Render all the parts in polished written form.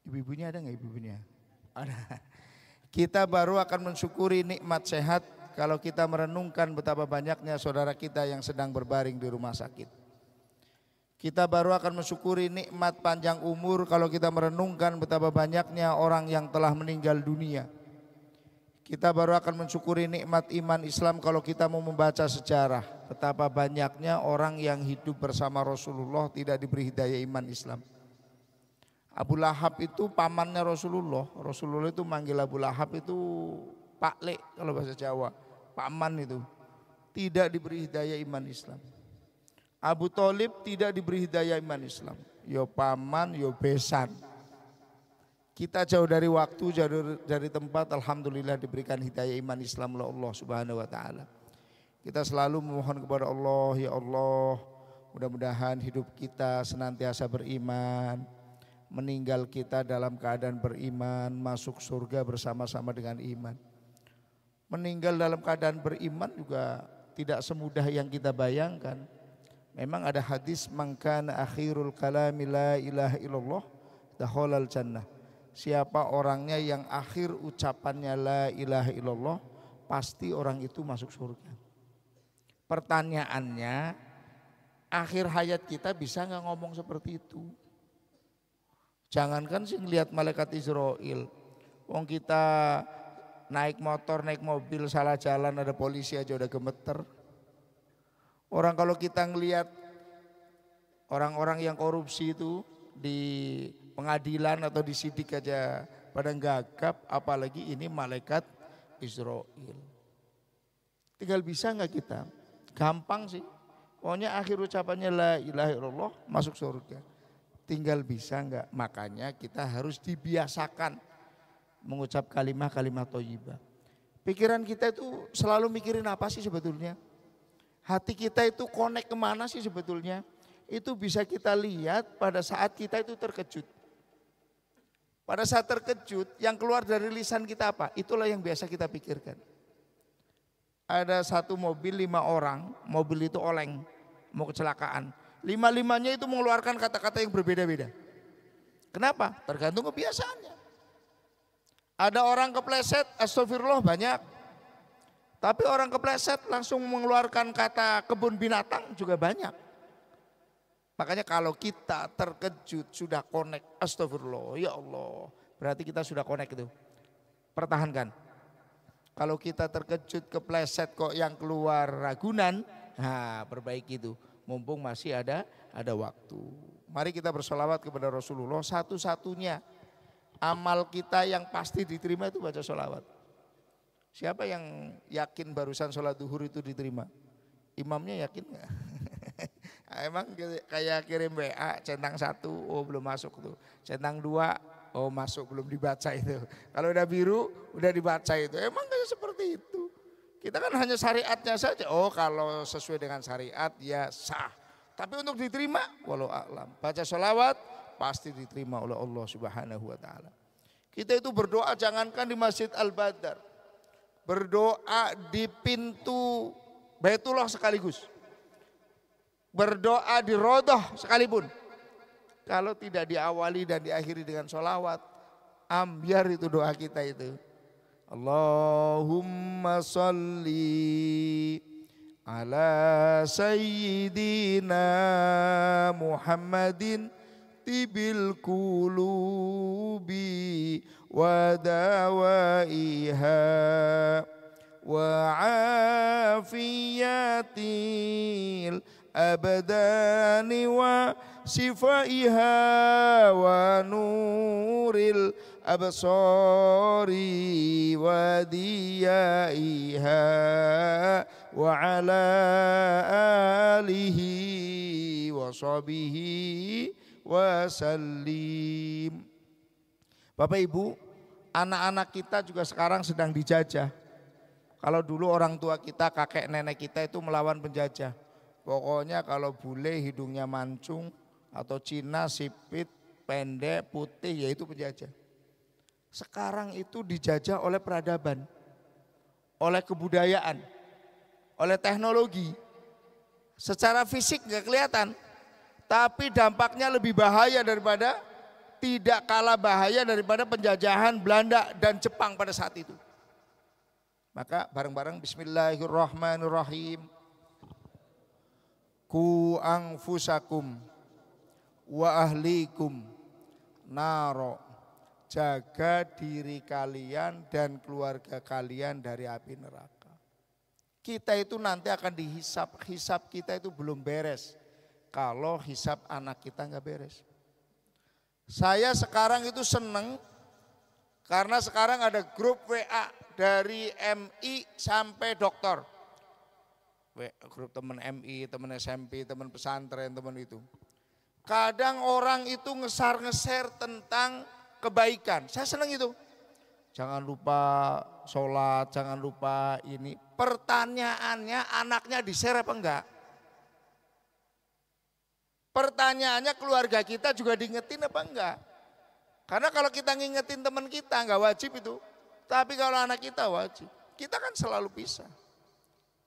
Ibu-ibunya ada nggak ibu-ibunya? Ada. Kita baru akan mensyukuri nikmat sehat kalau kita merenungkan betapa banyaknya saudara kita yang sedang berbaring di rumah sakit. Kita baru akan mensyukuri nikmat panjang umur kalau kita merenungkan betapa banyaknya orang yang telah meninggal dunia. Kita baru akan mensyukuri nikmat iman Islam kalau kita mau membaca sejarah betapa banyaknya orang yang hidup bersama Rasulullah tidak diberi hidayah iman Islam. Abu Lahab itu pamannya Rasulullah. Rasulullah itu manggil Abu Lahab itu Pak Le kalau bahasa Jawa. Paman itu tidak diberi hidayah iman Islam. Abu Thalib tidak diberi hidayah iman Islam. Yo paman, yo besan. Kita jauh dari waktu, jauh dari tempat, alhamdulillah diberikan hidayah iman Islam oleh Allah Subhanahu wa taala. Kita selalu memohon kepada Allah, ya Allah, mudah-mudahan hidup kita senantiasa beriman, meninggal kita dalam keadaan beriman, masuk surga bersama-sama dengan iman. Meninggal dalam keadaan beriman juga tidak semudah yang kita bayangkan. Memang ada hadis man kana akhirul kalami la ilaha illallah dakhalal jannah. Siapa orangnya yang akhir ucapannya la ilaha illallah, pasti orang itu masuk surga. Pertanyaannya, akhir hayat kita bisa nggak ngomong seperti itu? Jangankan sih ngelihat malaikat Israel, wong kita naik motor, naik mobil salah jalan ada polisi aja udah gemeter. Orang kalau kita ngelihat orang-orang yang korupsi itu di pengadilan atau di sidik aja pada gagap, apalagi ini malaikat Israel. Tinggal bisa nggak kita? Gampang sih. Pokoknya akhir ucapannya la ilaha illallah masuk surga. Tinggal bisa nggak? Makanya kita harus dibiasakan mengucap kalimat-kalimat thayyibah. Pikiran kita itu selalu mikirin apa sih sebetulnya? Hati kita itu connect kemana sih sebetulnya? Itu bisa kita lihat pada saat kita itu terkejut. Pada saat terkejut yang keluar dari lisan kita apa? Itulah yang biasa kita pikirkan. Ada satu mobil 5 orang, mobil itu oleng, mau kecelakaan. 5-5-nya itu mengeluarkan kata-kata yang berbeda-beda. Kenapa? Tergantung kebiasaannya. Ada orang kepleset, astagfirullah banyak. Tapi orang kepleset langsung mengeluarkan kata kebun binatang juga banyak. Makanya kalau kita terkejut sudah connect, astagfirullah, ya Allah. Berarti kita sudah connect itu. Pertahankan. Kalau kita terkejut kepleset kok yang keluar ragunan, nah perbaiki itu. Mumpung masih ada waktu. Mari kita bersolawat kepada Rasulullah. Satu-satunya amal kita yang pasti diterima itu baca solawat. Siapa yang yakin barusan sholat duhur itu diterima? Imamnya yakin nggak? Emang kayak kirim WA centang 1, oh belum masuk tuh. Centang 2, oh masuk belum dibaca itu. Kalau udah biru udah dibaca itu. Emang kayak seperti itu. Kita kan hanya syariatnya saja. Oh kalau sesuai dengan syariat ya sah. Tapi untuk diterima, walau a'lam. Baca sholawat pasti diterima oleh Allah Subhanahu wa taala. Kita itu berdoa jangankan di Masjid Al-Badar. Berdoa di pintu Baitullah sekaligus. Berdoa di Rodoh sekalipun. Kalau tidak diawali dan diakhiri dengan sholawat, ambiar itu doa kita itu. Allahumma salli ala sayyidina Muhammadin tibil kulubi wa dawaiha wa afiyatil abdani wa sifaiha wa nuril absari wa diyaiha wa ala alihi wa sahbihi wa sallim. Bapak Ibu, anak-anak kita juga sekarang sedang dijajah. Kalau dulu orang tua kita, kakek nenek kita itu melawan penjajah. Pokoknya kalau bule hidungnya mancung atau Cina sipit, pendek, putih, yaitu penjajah. Sekarang itu dijajah oleh peradaban, oleh kebudayaan, oleh teknologi. Secara fisik nggak kelihatan, tapi dampaknya lebih bahaya daripada tidak kalah bahaya daripada penjajahan Belanda dan Jepang pada saat itu. Maka bareng-bareng bismillahirrahmanirrahim. Ku anfusakum wa ahlikum naro. Jaga diri kalian dan keluarga kalian dari api neraka. Kita itu nanti akan dihisap, hisap kita itu belum beres. Kalau hisap anak kita nggak beres. Saya sekarang itu seneng karena sekarang ada grup WA dari MI sampai dokter. Grup teman MI, teman SMP, teman pesantren, teman itu. Kadang orang itu nge-share tentang kebaikan. Saya senang itu. Jangan lupa sholat, jangan lupa ini. Pertanyaannya anaknya di-share apa enggak? Pertanyaannya keluarga kita juga diingetin apa enggak? Karena kalau kita ngingetin teman kita enggak wajib itu. Tapi kalau anak kita wajib. Kita kan selalu pisah.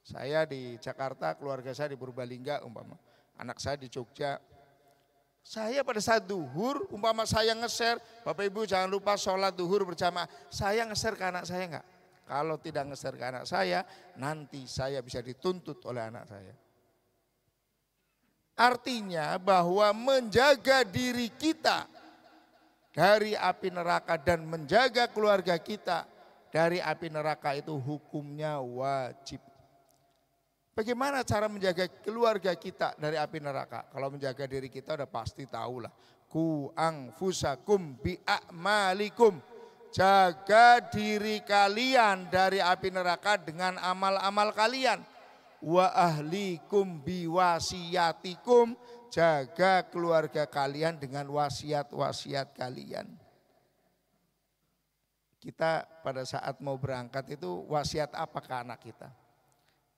Saya di Jakarta, keluarga saya di Purbalingga umpama. Anak saya di Jogja. Saya pada saat duhur, umpama saya nge-share, Bapak Ibu jangan lupa sholat duhur berjamaah. Saya nge-share ke anak saya enggak? Kalau tidak nge-share ke anak saya, nanti saya bisa dituntut oleh anak saya. Artinya bahwa menjaga diri kita dari api neraka dan menjaga keluarga kita dari api neraka itu hukumnya wajib. Bagaimana cara menjaga keluarga kita dari api neraka? Kalau menjaga diri kita udah pasti tahu lah. Ku anfusakum bi'a'malikum. Jaga diri kalian dari api neraka dengan amal-amal kalian. Wa ahlikum biwasiyatikum. Jaga keluarga kalian dengan wasiat-wasiat kalian. Kita pada saat mau berangkat itu wasiat apa ke anak kita?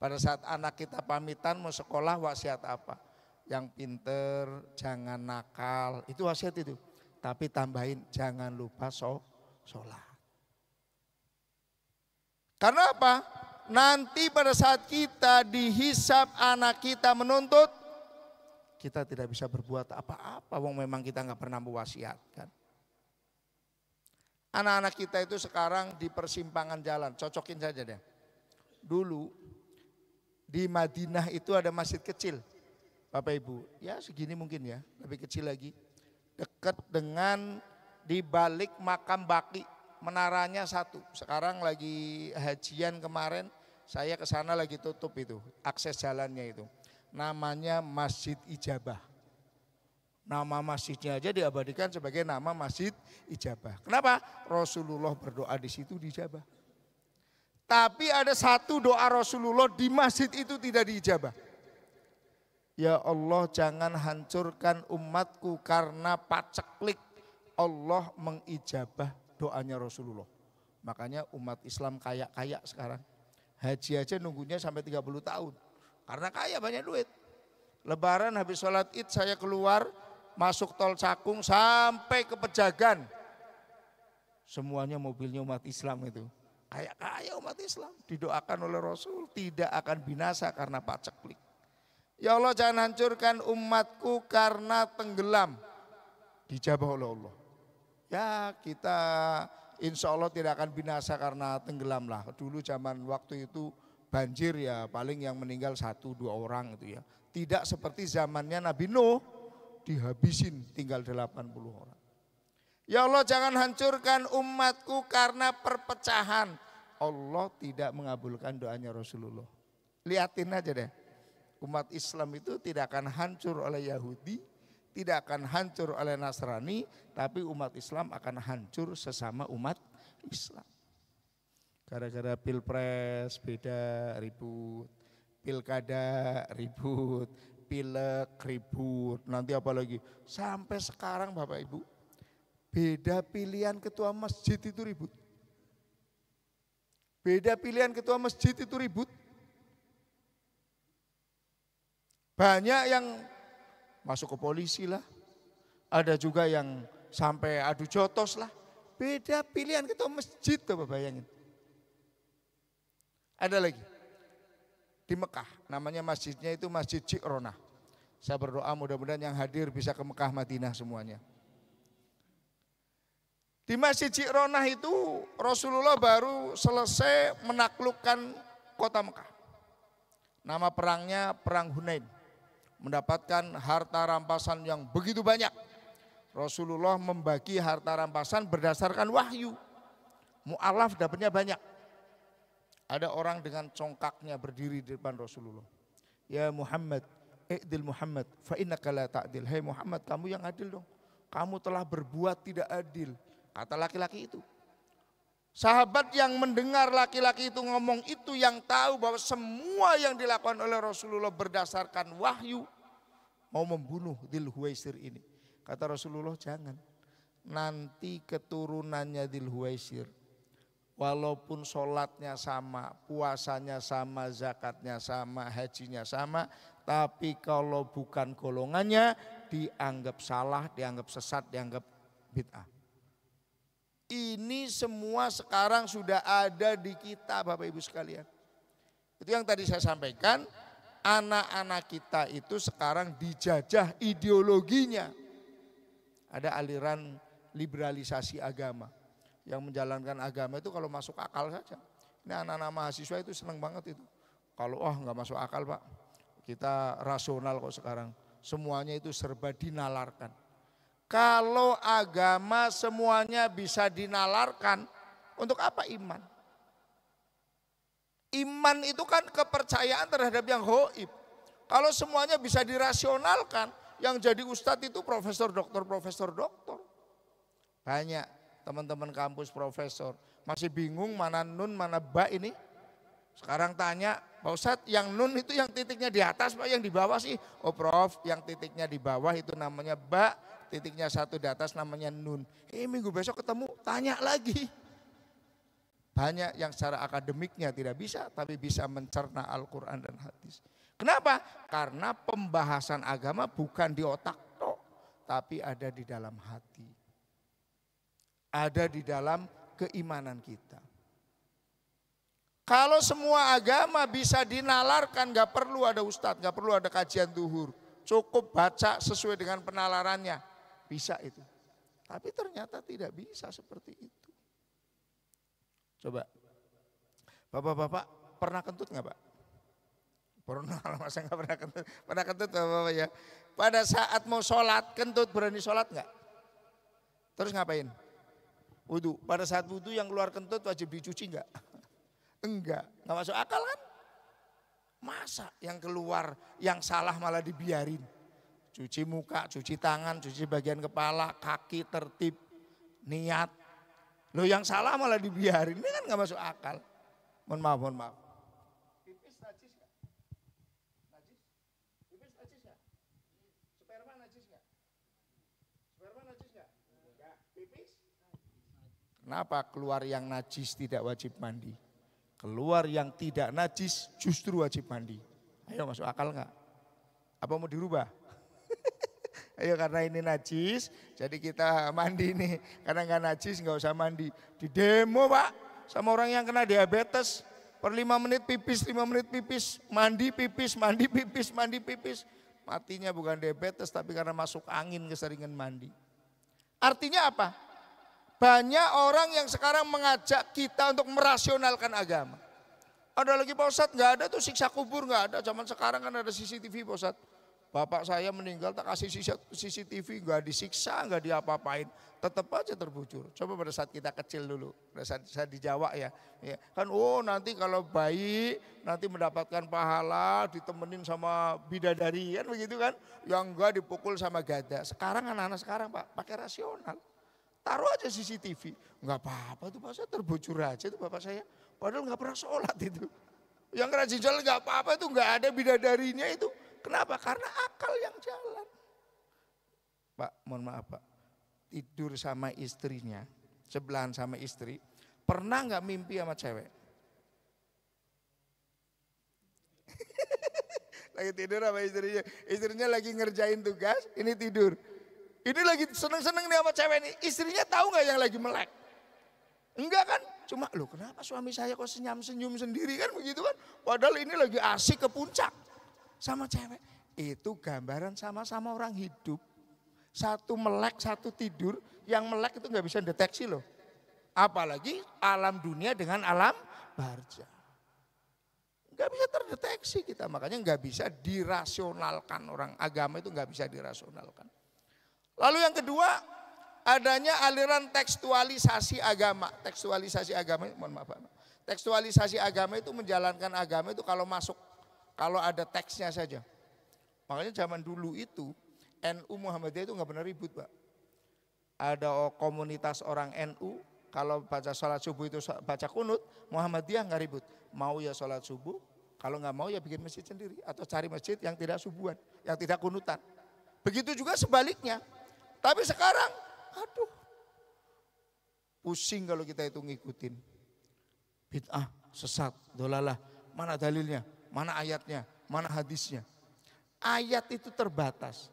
Pada saat anak kita pamitan mau sekolah wasiat apa? Yang pinter, jangan nakal, itu wasiat itu. Tapi tambahin jangan lupa sholat. Karena apa? Nanti pada saat kita dihisap anak kita menuntut, kita tidak bisa berbuat apa-apa. Wong memang kita nggak pernah mewasiatkan. Anak-anak kita itu sekarang di persimpangan jalan, cocokin saja deh. Dulu di Madinah itu ada masjid kecil, Bapak Ibu. Ya segini mungkin ya, lebih kecil lagi. Dekat dengan di balik makam Baqi, menaranya satu. Sekarang lagi hajian kemarin, saya ke sana lagi tutup itu, akses jalannya itu. Namanya Masjid Ijabah. Nama masjidnya aja diabadikan sebagai nama Masjid Ijabah. Kenapa? Rasulullah berdoa di situ dijabah. Tapi ada satu doa Rasulullah di masjid itu tidak diijabah. Ya Allah jangan hancurkan umatku karena paceklik. Allah mengijabah doanya Rasulullah. Makanya umat Islam kaya-kaya sekarang. Haji aja nunggunya sampai 30 tahun. Karena kaya banyak duit. Lebaran habis sholat id saya keluar masuk tol Cakung sampai ke Pejagan. Semuanya mobilnya umat Islam itu. Kaya-kaya umat Islam didoakan oleh Rasul tidak akan binasa karena paceklik. Ya Allah jangan hancurkan umatku karena tenggelam. Dijabah oleh Allah. Ya kita insya Allah tidak akan binasa karena tenggelam lah. Dulu zaman waktu itu banjir ya paling yang meninggal 1-2 orang itu ya. Tidak seperti zamannya Nabi Nuh dihabisin tinggal 80 orang. Ya Allah jangan hancurkan umatku karena perpecahan. Allah tidak mengabulkan doanya Rasulullah. Lihatin aja deh. Umat Islam itu tidak akan hancur oleh Yahudi, tidak akan hancur oleh Nasrani, tapi umat Islam akan hancur sesama umat Islam. Gara-gara pilpres beda ribut, pilkada ribut, pilek ribut, nanti apa lagi? Sampai sekarang Bapak Ibu, beda pilihan ketua masjid itu ribut. Beda pilihan ketua masjid itu ribut. Banyak yang masuk ke polisi lah. Ada juga yang sampai adu jotos lah. Beda pilihan ketua masjid, coba bayangin. Ada lagi. Di Mekah, namanya masjidnya itu Masjid Ji'ronah. Saya berdoa mudah-mudahan yang hadir bisa ke Mekah Madinah semuanya. Di Masjid Ji'ronah itu Rasulullah baru selesai menaklukkan kota Mekah. Nama perangnya Perang Hunain. Mendapatkan harta rampasan yang begitu banyak. Rasulullah membagi harta rampasan berdasarkan wahyu. Mu'alaf dapatnya banyak. Ada orang dengan congkaknya berdiri di depan Rasulullah. Ya Muhammad, i'dil Muhammad, fa innaka la ta'dil. Hai Muhammad, kamu yang adil dong. Kamu telah berbuat tidak adil. Kata laki-laki itu. Sahabat yang mendengar laki-laki itu ngomong itu yang tahu bahwa semua yang dilakukan oleh Rasulullah berdasarkan wahyu. Mau membunuh Dzul Huwaisir ini. Kata Rasulullah jangan. Nanti keturunannya Dzul Huwaisir. Walaupun sholatnya sama, puasanya sama, zakatnya sama, hajinya sama. Tapi kalau bukan golongannya dianggap salah, dianggap sesat, dianggap bid'ah. Ini semua sekarang sudah ada di kita Bapak Ibu sekalian. Itu yang tadi saya sampaikan, anak-anak kita itu sekarang dijajah ideologinya. Ada aliran liberalisasi agama. Yang menjalankan agama itu kalau masuk akal saja. Ini anak-anak mahasiswa itu senang banget itu. Kalau nggak masuk akal Pak, kita rasional kok sekarang. Semuanya itu serba dinalarkan. Kalau agama semuanya bisa dinalarkan, untuk apa iman? Iman itu kan kepercayaan terhadap yang gaib. Kalau semuanya bisa dirasionalkan, yang jadi ustadz itu profesor doktor. Banyak teman-teman kampus profesor, masih bingung mana nun mana ba ini. Sekarang tanya, Pak Ustadz yang nun itu yang titiknya di atas Pak, yang di bawah sih? Oh Prof, yang titiknya di bawah itu namanya ba, titiknya satu di atas namanya nun. Minggu besok ketemu, tanya lagi. Banyak yang secara akademiknya tidak bisa, tapi bisa mencerna Al-Quran dan hadis. Kenapa? Karena pembahasan agama bukan di otak tok, tapi ada di dalam hati. Ada di dalam keimanan kita. Kalau semua agama bisa dinalarkan, gak perlu ada ustadz, gak perlu ada kajian duhur. Cukup baca sesuai dengan penalarannya, bisa itu. Tapi ternyata tidak bisa seperti itu. Coba, bapak-bapak pernah kentut gak Pak? Pernah, masa gak pernah kentut? Pernah kentut bapak-bapak ya? Pada saat mau sholat, kentut berani sholat gak? Terus ngapain? Wudu. Pada saat wudu yang keluar kentut wajib dicuci gak? Enggak masuk akal kan? Masa yang keluar yang salah malah dibiarin? Cuci muka, cuci tangan, cuci bagian kepala, kaki tertib, niat. Loh yang salah malah dibiarin, ini kan gak masuk akal. Mohon maaf. Pipis najis gak? Najis? Pipis najis gak? Sperma najis gak? Enggak. Pipis? Kenapa keluar yang najis tidak wajib mandi? Keluar yang tidak najis justru wajib mandi. Ayo masuk akal enggak? Apa mau dirubah? Ayo karena ini najis, jadi kita mandi nih. Karena enggak najis enggak usah mandi. Di demo Pak, sama orang yang kena diabetes. Per 5 menit pipis, 5 menit pipis. Mandi pipis. Matinya bukan diabetes tapi karena masuk angin keseringan mandi. Artinya apa? Banyak orang yang sekarang mengajak kita untuk merasionalkan agama. Ada lagi Pak Ustadz, gak ada tuh siksa kubur, gak ada. Zaman sekarang kan ada CCTV Pak Ustadz. Bapak saya meninggal tak kasih CCTV, gak disiksa, gak diapa-apain. Tetap aja terbujur. Coba pada saat kita kecil dulu, pada saat saya di Jawa ya. Kan nanti kalau bayi nanti mendapatkan pahala, ditemenin sama bidadari kan begitu kan. Yang enggak dipukul sama gada. Sekarang anak-anak sekarang Pak pakai rasional. Taruh aja CCTV, nggak apa-apa tuh Pak, saya terbujur aja tuh Bapak saya. Padahal nggak pernah sholat itu. Yang rajin sholat nggak apa-apa itu, nggak ada bidadarinya itu. Kenapa? Karena akal yang jalan. Pak, mohon maaf Pak, tidur sama istrinya, sebelahan sama istri, pernah nggak mimpi sama cewek? Lagi tidur sama istrinya lagi ngerjain tugas, ini tidur. Ini lagi seneng-seneng nih sama cewek nih, istrinya tahu nggak yang lagi melek? Enggak kan? Cuma loh kenapa suami saya kok senyum-senyum sendiri kan begitu kan? Padahal ini lagi asik ke puncak sama cewek. Itu gambaran sama-sama orang hidup. Satu melek, satu tidur, yang melek itu nggak bisa deteksi loh. Apalagi alam dunia dengan alam barza. Nggak bisa terdeteksi kita, makanya nggak bisa dirasionalkan. Orang agama itu nggak bisa dirasionalkan. Lalu yang kedua, adanya aliran tekstualisasi agama. Tekstualisasi agama, mohon maaf Pak. Tekstualisasi agama itu menjalankan agama itu kalau masuk, kalau ada teksnya saja. Makanya zaman dulu itu NU Muhammadiyah itu nggak pernah ribut Pak. Ada komunitas orang NU, kalau baca sholat subuh itu baca kunut, Muhammadiyah nggak ribut. Mau ya sholat subuh, kalau nggak mau ya bikin masjid sendiri. Atau cari masjid yang tidak subuhan, yang tidak kunutan. Begitu juga sebaliknya. Tapi sekarang, aduh, pusing kalau kita itu ngikutin. Bid'ah, sesat, dolalah, mana dalilnya, mana ayatnya, mana hadisnya. Ayat itu terbatas.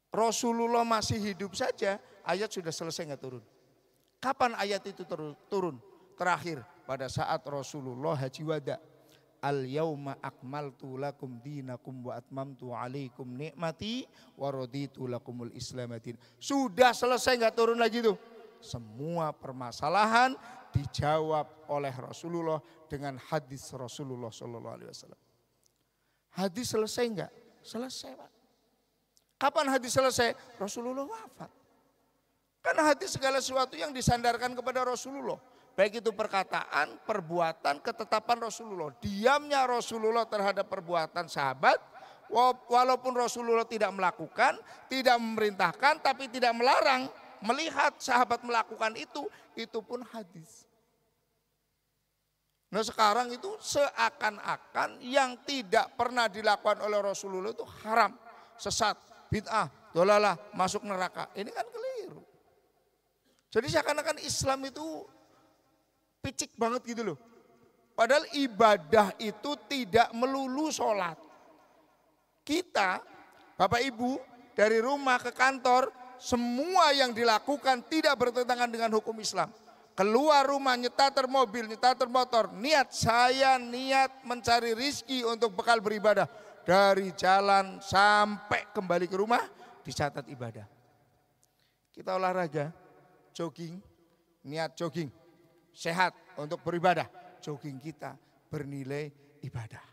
Rasulullah masih hidup saja, ayat sudah selesai nggak turun. Kapan ayat itu turun? Terakhir pada saat Rasulullah haji wada. Al-yauma akmaltu lakum dinakum wa atmamtu alaikum nikmati wa raditu lakumul islamadin. Sudah selesai nggak turun lagi tuh. Semua permasalahan dijawab oleh Rasulullah dengan hadis Rasulullah Sallallahu Alaihi Wasallam. Hadis selesai enggak? Selesai Pak. Kapan hadis selesai? Rasulullah wafat. Karena hadis segala sesuatu yang disandarkan kepada Rasulullah. Baik itu perkataan, perbuatan, ketetapan Rasulullah. Diamnya Rasulullah terhadap perbuatan sahabat. Walaupun Rasulullah tidak melakukan, tidak memerintahkan, tapi tidak melarang. Melihat sahabat melakukan itu pun hadis. Nah sekarang itu seakan-akan yang tidak pernah dilakukan oleh Rasulullah itu haram, sesat, bid'ah, dolalah, masuk neraka. Ini kan keliru. Jadi seakan-akan Islam itu picik banget gitu loh. Padahal ibadah itu tidak melulu sholat. Kita, Bapak Ibu, dari rumah ke kantor, semua yang dilakukan tidak bertentangan dengan hukum Islam. Keluar rumah, nyetater mobil, nyetater motor, niat mencari rizki untuk bekal beribadah. Dari jalan sampai kembali ke rumah, dicatat ibadah. Kita olahraga, jogging, niat jogging, sehat untuk beribadah. Jogging kita bernilai ibadah.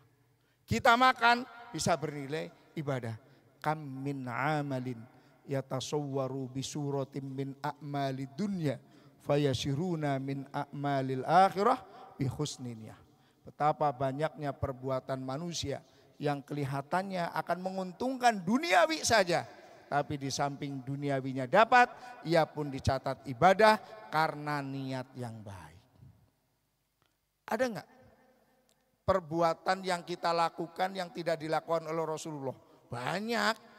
Kita makan bisa bernilai ibadah. Kam min amalin yatasawwaru bisuratim min a'mali dunya fayasiruna min a'malil akhirah bihusniniyah. Betapa banyaknya perbuatan manusia yang kelihatannya akan menguntungkan duniawi saja, tapi di samping duniawinya dapat, ia pun dicatat ibadah karena niat yang baik. Ada enggak perbuatan yang kita lakukan yang tidak dilakukan oleh Rasulullah? Banyak.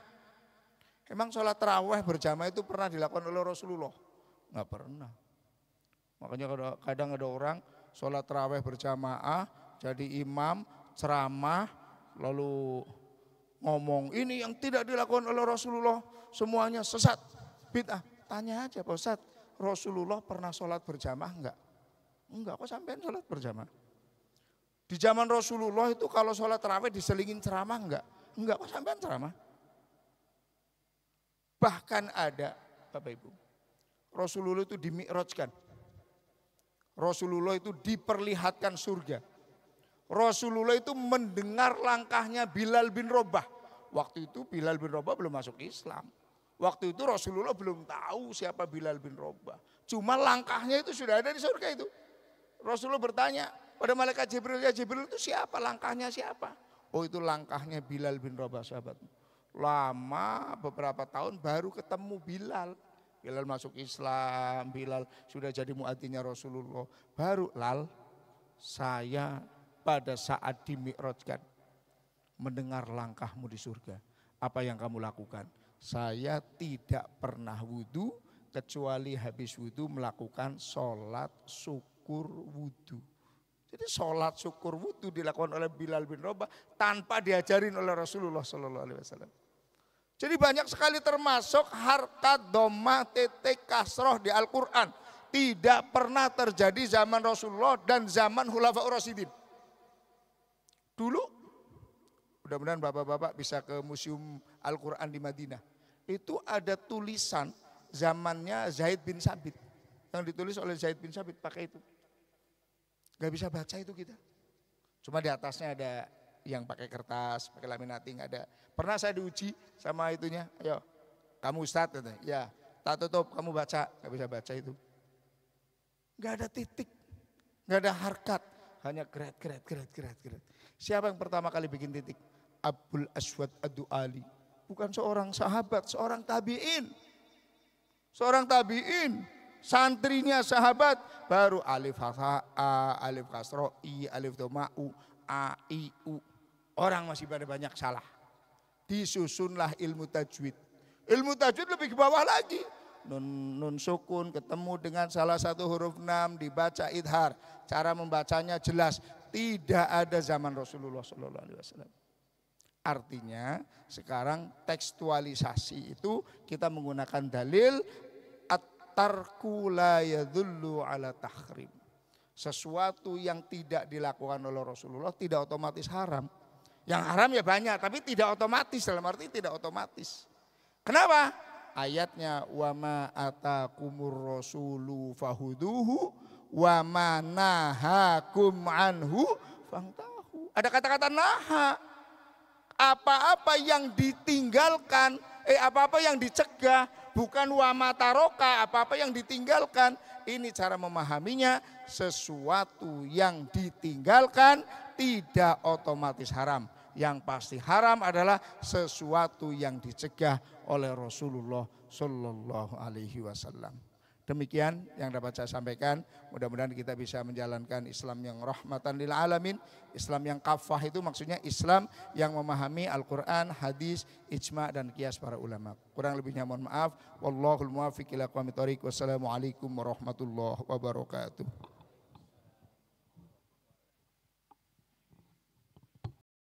Emang sholat tarawih berjamaah itu pernah dilakukan oleh Rasulullah? Enggak pernah. Makanya kadang ada orang sholat tarawih berjamaah, jadi imam, ceramah, lalu ngomong ini yang tidak dilakukan oleh Rasulullah semuanya sesat, bid'ah. Tanya aja Pak Ustadz, Rasulullah pernah sholat berjamaah enggak? Enggak, kok sampean sholat berjamaah? Di zaman Rasulullah itu kalau sholat tarawih diselingin ceramah enggak? Enggak, kok sampean ceramah? Bahkan ada Bapak Ibu, Rasulullah itu dimi'rajkan. Rasulullah itu diperlihatkan surga. Rasulullah itu mendengar langkahnya Bilal bin Rabah. Waktu itu Bilal bin Rabah belum masuk Islam. Waktu itu Rasulullah belum tahu siapa Bilal bin Rabah. Cuma langkahnya itu sudah ada di surga itu. Rasulullah bertanya pada malaikat Jibril, ya Jibril itu siapa? Langkahnya siapa? Oh itu langkahnya Bilal bin Rabah sahabat. Lama beberapa tahun baru ketemu Bilal. Bilal masuk Islam, Bilal sudah jadi muadzinnya Rasulullah. Baru lal saya pada saat dimi'rajkan mendengar langkahmu di surga. Apa yang kamu lakukan? Saya tidak pernah wudhu kecuali habis wudhu melakukan sholat syukur wudhu. Jadi sholat syukur wudhu dilakukan oleh Bilal bin Rabah tanpa diajarin oleh Rasulullah Sallallahu Alaihi Wasallam. Jadi banyak sekali termasuk harkat dhammah titik kasroh di Al-Quran. Tidak pernah terjadi zaman Rasulullah dan zaman Khulafaur Rasyidin. Dulu, mudah-mudahan bapak-bapak bisa ke Museum Al-Quran di Madinah. Itu ada tulisan zamannya Zaid bin Sabit. Yang ditulis oleh Zaid bin Sabit pakai itu. Gak bisa baca itu kita. Cuma di atasnya ada yang pakai kertas, pakai laminating ada. Pernah saya diuji sama itunya, ayo kamu Ustadz, katanya. Ya tak tutup, kamu baca. Gak bisa baca itu. Gak ada titik, gak ada harkat. Hanya geret. Siapa yang pertama kali bikin titik? Abul Aswad Ad-Du'ali. Bukan seorang sahabat, seorang tabi'in. Seorang tabi'in. Santrinya sahabat. Baru alif fatha a, alif kasro i, alif doma u, a, i, u. Orang masih pada banyak salah. Disusunlah ilmu tajwid. Ilmu tajwid lebih ke bawah lagi. Nun sukun ketemu dengan salah satu huruf 6 dibaca idhar. Cara membacanya jelas. Tidak ada zaman Rasulullah SAW. Artinya sekarang tekstualisasi itu kita menggunakan dalil at-tarku la yadullu ala tahrim. Sesuatu yang tidak dilakukan oleh Rasulullah tidak otomatis haram. Yang haram ya banyak tapi tidak otomatis, dalam arti tidak otomatis. Kenapa? Ayatnya wa ma atakumur rasulu fahuduhu wa ma nahakum anhu fangtahu. Ada kata-kata naha. Apa-apa yang ditinggalkan, apa-apa yang dicegah, bukan wa ma taroka, apa-apa yang ditinggalkan. Ini cara memahaminya, sesuatu yang ditinggalkan tidak otomatis haram. Yang pasti haram adalah sesuatu yang dicegah oleh Rasulullah Sallallahu Alaihi Wasallam. Demikian yang dapat saya sampaikan. Mudah-mudahan kita bisa menjalankan Islam yang rahmatan lil alamin. Islam yang kafah itu maksudnya Islam yang memahami Al-Quran, hadis, ijma' dan qiyas para ulama. Kurang lebihnya mohon maaf. Wallahul muwaffiq ila aqwamit thoriq. Wassalamualaikum warahmatullahi wabarakatuh.